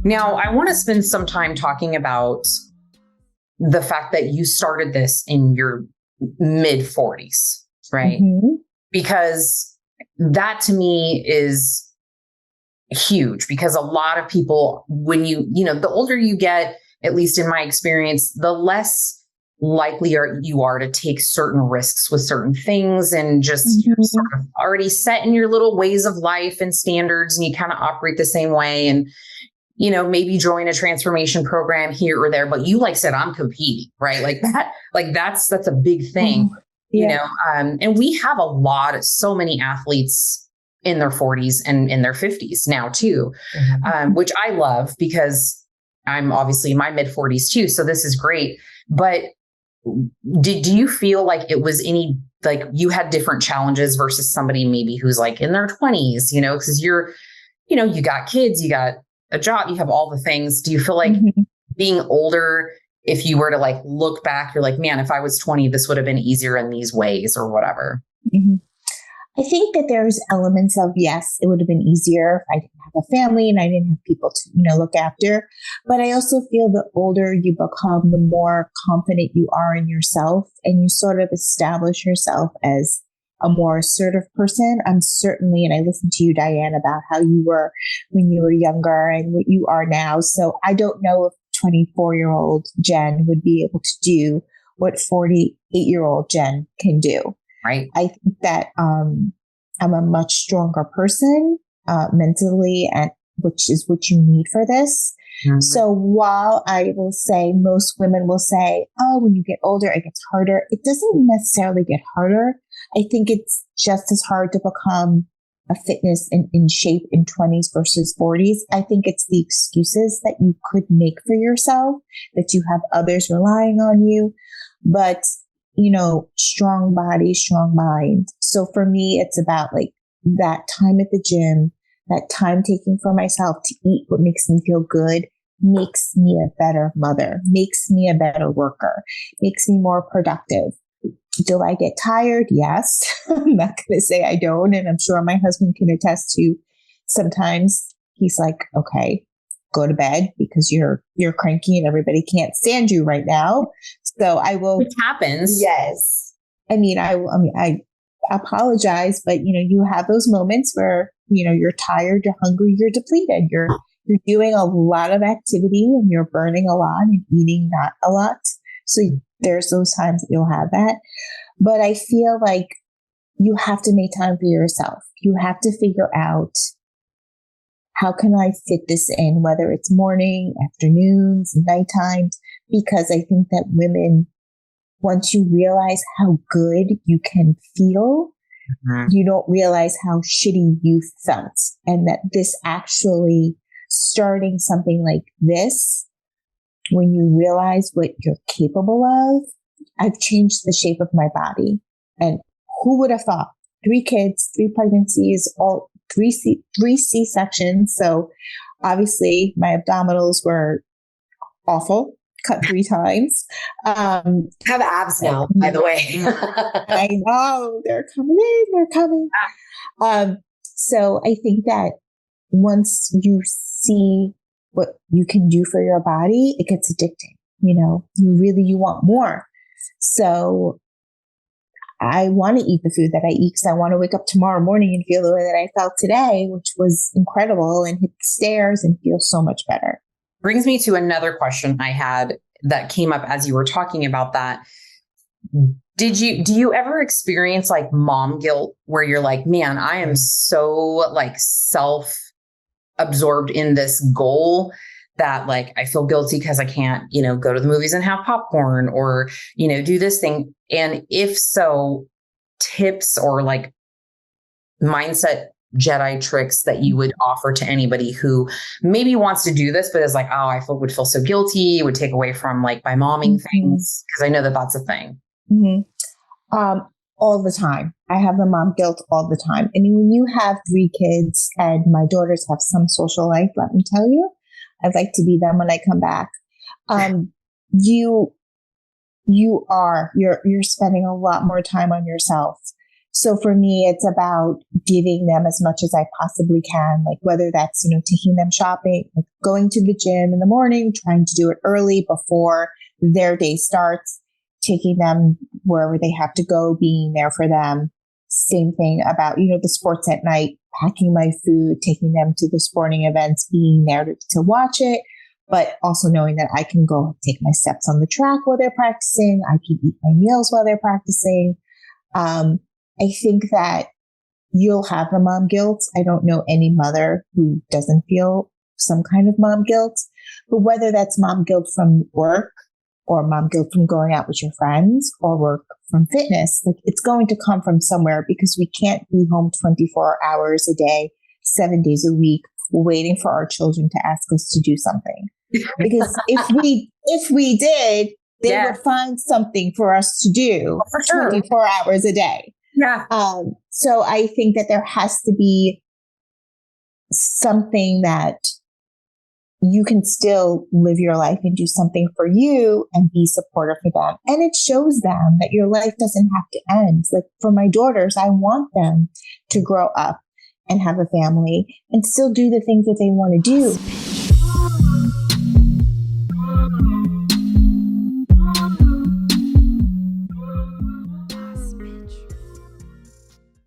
Now, I want to spend some time talking about the fact that you started this in your mid 40s, right? Mm-hmm. Because that to me is huge, because a lot of people, when the older you get, at least in my experience, the less likely you are to take certain risks with certain things, and just Mm-hmm. you're sort of already set in your little ways of life and standards, and you kind of operate the same way. And, maybe join a transformation program here or there, but you said, I'm competing, right? That's a big thing, Yeah. and we have so many athletes in their 40s and in their 50s now too, which I love, because I'm obviously in my mid 40s too. So this is great. But do you feel like it was you had different challenges versus somebody maybe who's in their 20s, because you got kids, you got a job, you have all the things. Do you feel like being older, if you were to look back, you're like, man, if I was 20, this would have been easier in these ways or whatever? Mm-hmm. I think that there's elements of, yes, it would have been easier if I didn't have a family and I didn't have people to, look after. But I also feel the older you become, the more confident you are in yourself, and you sort of establish yourself as a more assertive person. And I listened to you, Diane, about how you were when you were younger and what you are now. So I don't know if 24-year-old Jenn would be able to do what 48-year-old Jenn can do. Right. I think that I'm a much stronger person mentally, and which is what you need for this. Mm-hmm. So while I will say most women will say, oh, when you get older, it gets harder. It doesn't necessarily get harder. I think it's just as hard to become a fitness and in shape in 20s versus 40s. I think it's the excuses that you could make for yourself, that you have others relying on you. But strong body, strong mind. So for me, it's about that time at the gym, that time taking for myself to eat what makes me feel good, makes me a better mother, makes me a better worker, makes me more productive. Do I get tired? Yes. I'm not going to say I don't. And I'm sure my husband can attest to, sometimes he's like, okay, go to bed because you're cranky and everybody can't stand you right now. So I will. Which happens. Yes. I apologize, but you have those moments where, you're tired, you're hungry, you're depleted, you're doing a lot of activity and you're burning a lot and eating not a lot. So there's those times that you'll have that. But I feel like you have to make time for yourself. You have to figure out, how can I fit this in, whether it's morning, afternoons, nighttime? Because I think that women, once you realize how good you can feel, you don't realize how shitty you felt. And that this actually, starting something like this, when you realize what you're capable of, I've changed the shape of my body. And who would have thought? 3 kids, 3 pregnancies, all 3 C-sections. So obviously my abdominals were awful, cut 3 times. I have abs now, by the way. I know, they're coming. So I think that once you see what you can do for your body, it gets addicting. You want more. So I want to eat the food that I eat because I want to wake up tomorrow morning and feel the way that I felt today, which was incredible, and hit the stairs and feel so much better. Brings me to another question I had that came up as you were talking about that. Do you ever experience mom guilt where you're like, man, I am so self-absorbed in this goal that I feel guilty because I can't, go to the movies and have popcorn or, do this thing. And if so, tips or mindset Jedi tricks that you would offer to anybody who maybe wants to do this, but is would feel so guilty. It would take away from my momming things. Cause I know that that's a thing. Mm-hmm. All the time. I have the mom guilt all the time. I mean, when you have 3 kids and my daughters have some social life, let me tell you, I'd like to be them when I come back. You're spending a lot more time on yourself. So for me, it's about giving them as much as I possibly can, like whether that's, taking them shopping, like going to the gym in the morning, trying to do it early before their day starts, taking them wherever they have to go, being there for them. Same thing about, the sports at night, packing my food, taking them to the sporting events, being there to watch it, but also knowing that I can go take my steps on the track while they're practicing. I can eat my meals while they're practicing. I think that you'll have the mom guilt. I don't know any mother who doesn't feel some kind of mom guilt, but whether that's mom guilt from work or mom guilt from going out with your friends or work from fitness, like it's going to come from somewhere, because we can't be home 24 hours a day, 7 days a week, waiting for our children to ask us to do something. Because if we did, they would find something for us to do for sure. 24 hours a day. Yeah. So I think that there has to be something that you can still live your life and do something for you and be supportive for them. And it shows them that your life doesn't have to end. Like for my daughters, I want them to grow up and have a family and still do the things that they want to do.